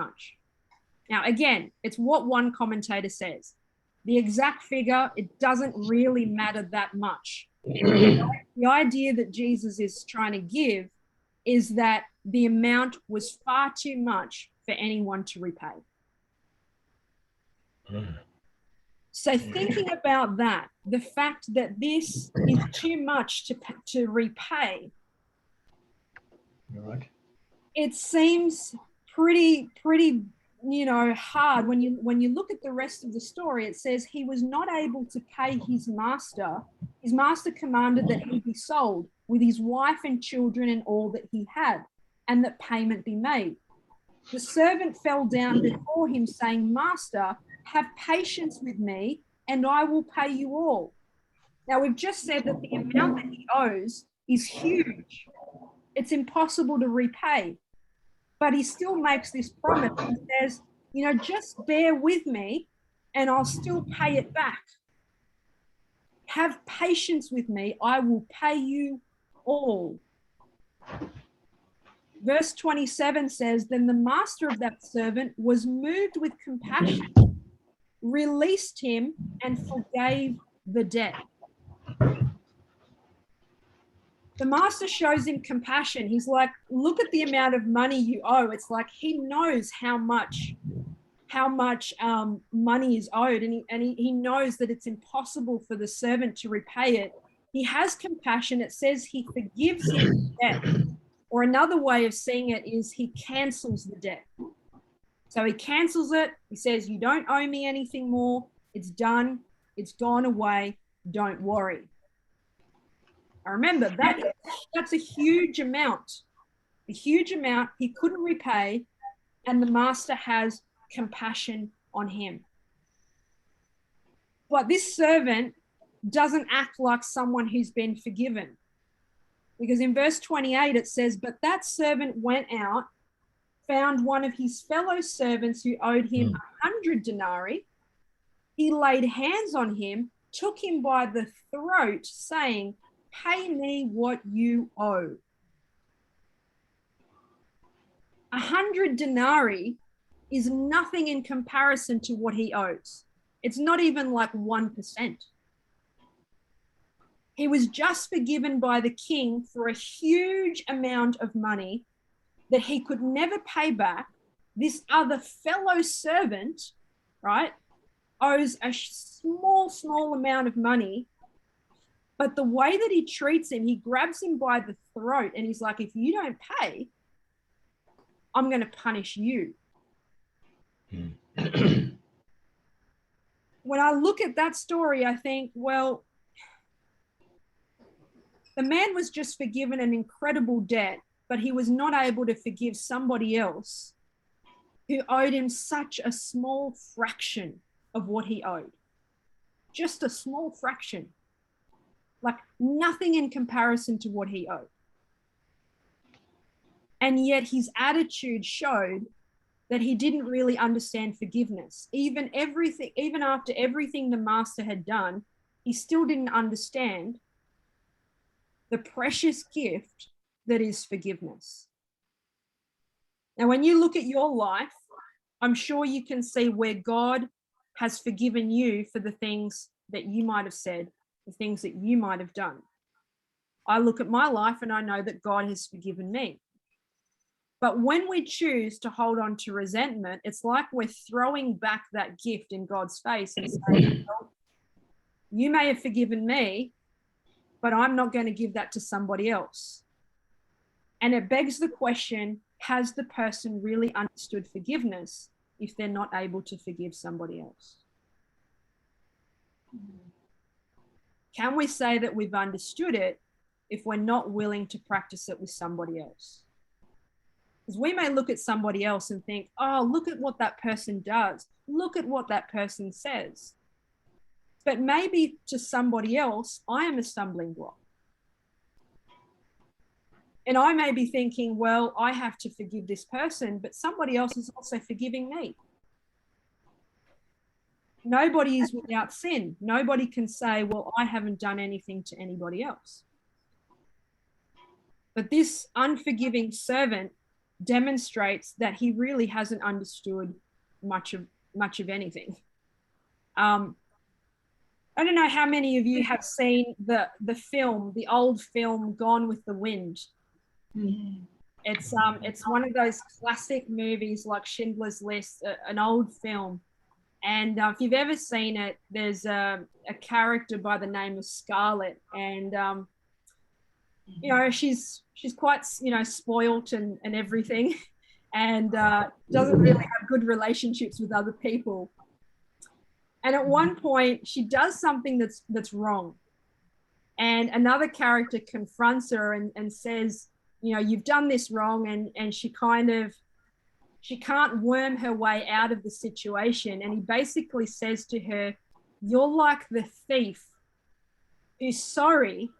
much. Now, again, it's what one commentator says. The exact figure, it doesn't really matter that much. The idea that Jesus is trying to give is that the amount was far too much for anyone to repay. So thinking about that, the fact that this is too much to repay, right. It seems pretty hard when you look at the rest of the story. It says he was not able to pay his master. His master commanded that he be sold with his wife and children and all that he had, and that payment be made. The servant fell down before him, saying, Master, have patience with me, and I will pay you all. Now, we've just said that the amount that he owes is huge. It's impossible to repay. But he still makes this promise. He says, just bear with me, and I'll still pay it back. Have patience with me. I will pay you all. Verse 27 says, Then the master of that servant was moved with compassion, released him, and forgave the debt. The master shows him compassion. He's like, look at the amount of money you owe. It's like he knows how much money is owed, and he knows that it's impossible for the servant to repay it. He has compassion. It says he forgives him the debt. Or another way of seeing it is he cancels the debt. So he cancels it. He says, you don't owe me anything more. It's done. It's gone away. Don't worry. I remember that's a huge amount. A huge amount he couldn't repay, and the master has compassion on him. But this servant doesn't act like someone who's been forgiven. Because in verse 28 it says, But that servant went out, found one of his fellow servants who owed him 100 denarii. He laid hands on him, took him by the throat, saying, Pay me what you owe. 100 denarii is nothing in comparison to what he owes. It's not even like 1%. He was just forgiven by the king for a huge amount of money that he could never pay back. This other fellow servant, right, owes a small amount of money. But the way that he treats him, he grabs him by the throat and he's like, if you don't pay, I'm going to punish you. When I look at that story, I think, well, the man was just forgiven an incredible debt, but he was not able to forgive somebody else who owed him such a small fraction of what he owed. Just a small fraction. Like nothing in comparison to what he owed. And yet his attitude showed that he didn't really understand forgiveness. Even after everything the master had done, he still didn't understand the precious gift that is forgiveness. Now, when you look at your life, I'm sure you can see where God has forgiven you for the things that you might have said, the things that you might have done. I look at my life and I know that God has forgiven me. But when we choose to hold on to resentment, it's like we're throwing back that gift in God's face and saying, well, you may have forgiven me, but I'm not going to give that to somebody else. And it begs the question, has the person really understood forgiveness if they're not able to forgive somebody else? Can we say that we've understood it if we're not willing to practice it with somebody else? Because we may look at somebody else and think, oh, look at what that person does. Look at what that person says. But maybe to somebody else, I am a stumbling block. And I may be thinking, well, I have to forgive this person, but somebody else is also forgiving me. Nobody is without sin. Nobody can say, well, I haven't done anything to anybody else. But this unforgiving servant demonstrates that he really hasn't understood much of anything. I don't know how many of you have seen the old film Gone with the Wind. It's one of those classic movies like Schindler's List, an old film. And if you've ever seen it, there's a character by the name of Scarlett, and she's quite spoilt and everything, and doesn't really have good relationships with other people. And at one point, she does something that's wrong, and another character confronts her and says, you've done this wrong, and she can't worm her way out of the situation. And he basically says to her, you're like the thief who's sorry,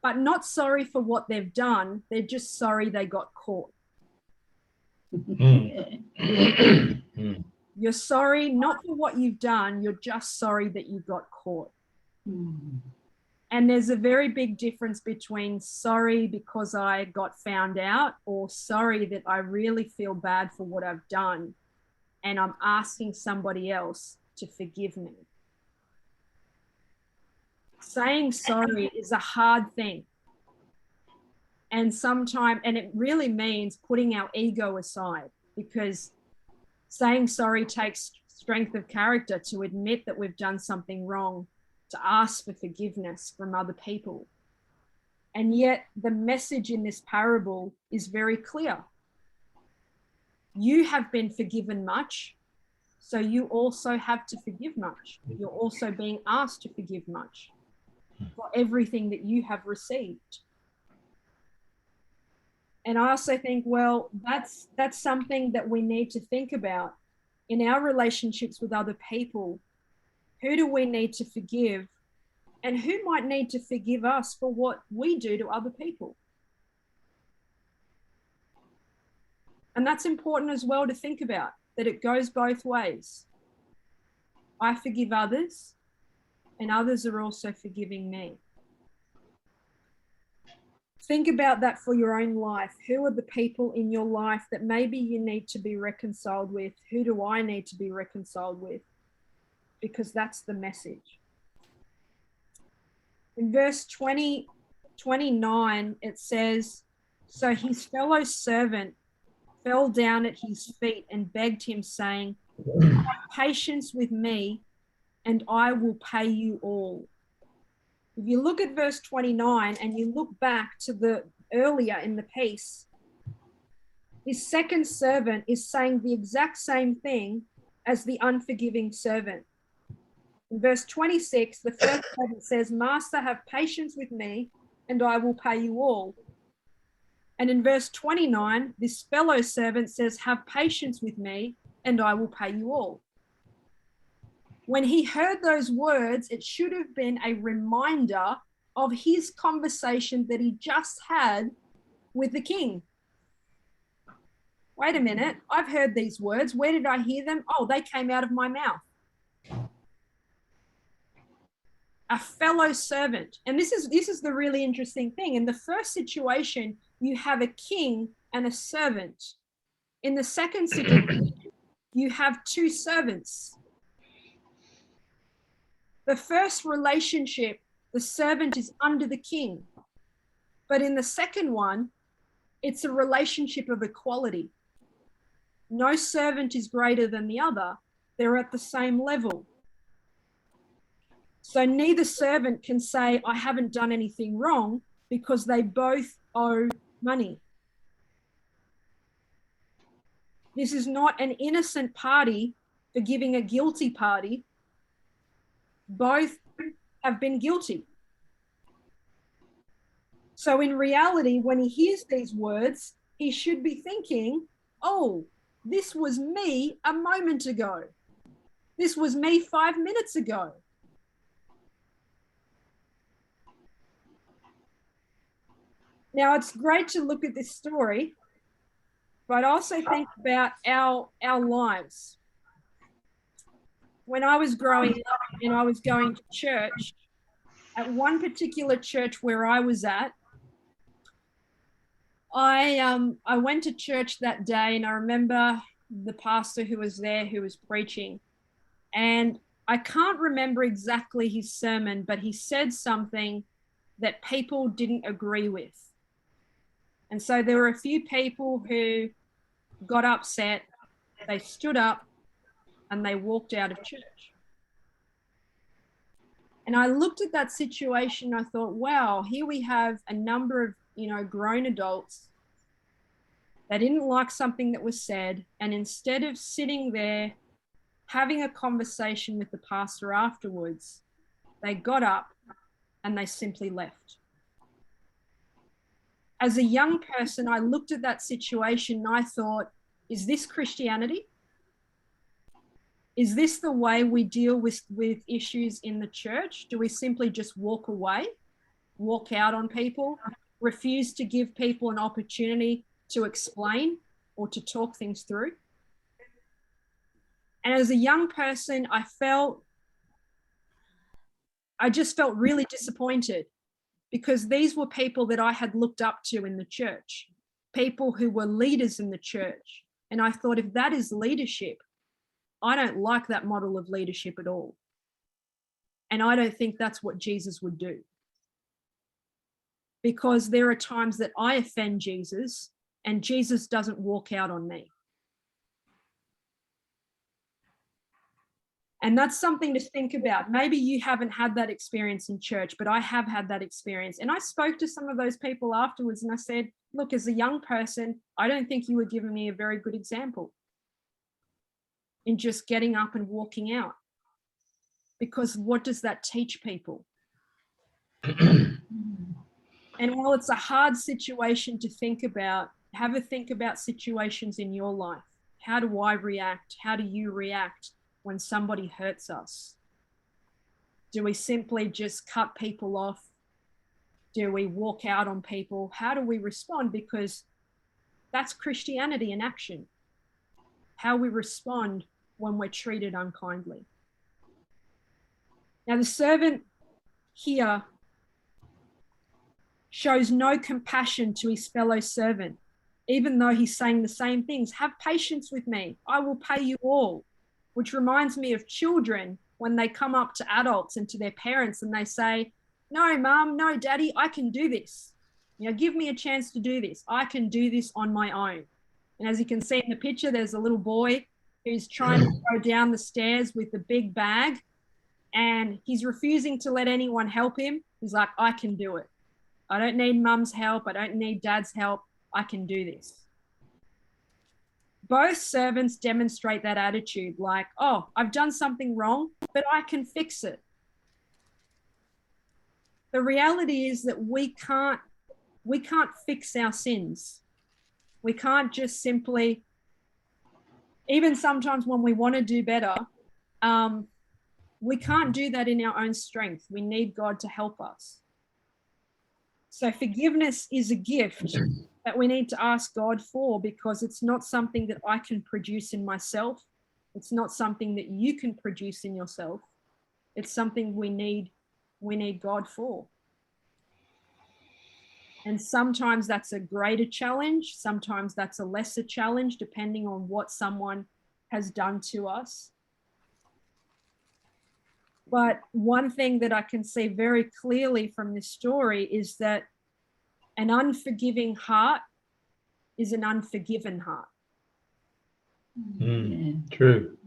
but not sorry for what they've done. They're just sorry they got caught. You're sorry not for what you've done. You're just sorry that you got caught. And there's a very big difference between sorry because I got found out, or sorry that I really feel bad for what I've done and I'm asking somebody else to forgive me. Saying sorry is a hard thing. And it really means putting our ego aside, because saying sorry takes strength of character to admit that we've done something wrong, to ask for forgiveness from other people. And yet the message in this parable is very clear. You have been forgiven much, so you also have to forgive much. You're also being asked to forgive much for everything that you have received. And I also think, well, that's something that we need to think about in our relationships with other people. Who do we need to forgive? And who might need to forgive us for what we do to other people? And that's important as well to think about, that it goes both ways. I forgive others, and others are also forgiving me. Think about that for your own life. Who are the people in your life that maybe you need to be reconciled with? Who do I need to be reconciled with? Because that's the message. In verse 29, it says, so his fellow servant fell down at his feet and begged him, saying, have patience with me, and I will pay you all. If you look at verse 29 and you look back to the earlier in the piece, his second servant is saying the exact same thing as the unforgiving servant. In verse 26, the first servant says, Master, have patience with me, and I will pay you all. And in verse 29, this fellow servant says, have patience with me, and I will pay you all. When he heard those words, it should have been a reminder of his conversation that he just had with the king. Wait a minute, I've heard these words. Where did I hear them? Oh, they came out of my mouth. A fellow servant. And this is the really interesting thing. In the first situation, you have a king and a servant. In the second situation, you have two servants. The first relationship, the servant is under the king. But in the second one, it's a relationship of equality. No servant is greater than the other. They're at the same level. So neither servant can say, I haven't done anything wrong, because they both owe money. This is not an innocent party forgiving a guilty party. Both have been guilty. So in reality, when he hears these words, he should be thinking, oh, this was me a moment ago. This was me 5 minutes ago. Now, it's great to look at this story, but also think about our lives. When I was growing up and I was going to church, at one particular church where I was at, I went to church that day, and I remember the pastor who was there who was preaching, and I can't remember exactly his sermon, but he said something that people didn't agree with. And so there were a few people who got upset. They stood up and they walked out of church. And I looked at that situation. I thought, wow, here we have a number of, grown adults. They didn't like something that was said. And instead of sitting there having a conversation with the pastor afterwards, they got up and they simply left. As a young person, I looked at that situation and I thought, is this Christianity? Is this the way we deal with issues in the church? Do we simply just walk away, walk out on people, refuse to give people an opportunity to explain or to talk things through? And as a young person, I just felt really disappointed, because these were people that I had looked up to in the church, people who were leaders in the church. And I thought, if that is leadership, I don't like that model of leadership at all. And I don't think that's what Jesus would do. Because there are times that I offend Jesus and Jesus doesn't walk out on me. And that's something to think about. Maybe you haven't had that experience in church, but I have had that experience. And I spoke to some of those people afterwards and I said, look, as a young person, I don't think you were giving me a very good example in just getting up and walking out. Because what does that teach people? And while it's a hard situation to think about, have a think about situations in your life. How do I react? How do you react when somebody hurts us? Do we simply just cut people off? Do we walk out on people? How do we respond? Because that's Christianity in action. How we respond when we're treated unkindly. Now, the servant here shows no compassion to his fellow servant, even though he's saying the same things. Have patience with me. I will pay you all. Which reminds me of children when they come up to adults and to their parents and they say, no, mom, no, daddy, I can do this. Give me a chance to do this. I can do this on my own. And as you can see in the picture, there's a little boy who's trying to go down the stairs with the big bag, and he's refusing to let anyone help him. He's like, I can do it. I don't need mum's help. I don't need dad's help. I can do this. Both servants demonstrate that attitude, like, oh, I've done something wrong, but I can fix it. The reality is that we can't fix our sins. We can't just simply, even sometimes when we want to do better, we can't do that in our own strength. We need God to help us. So forgiveness is a gift that we need to ask God for, because it's not something that I can produce in myself. It's not something that you can produce in yourself. It's something we need God for. And sometimes that's a greater challenge. Sometimes that's a lesser challenge, depending on what someone has done to us. But one thing that I can see very clearly from this story is that an unforgiving heart is an unforgiven heart. True.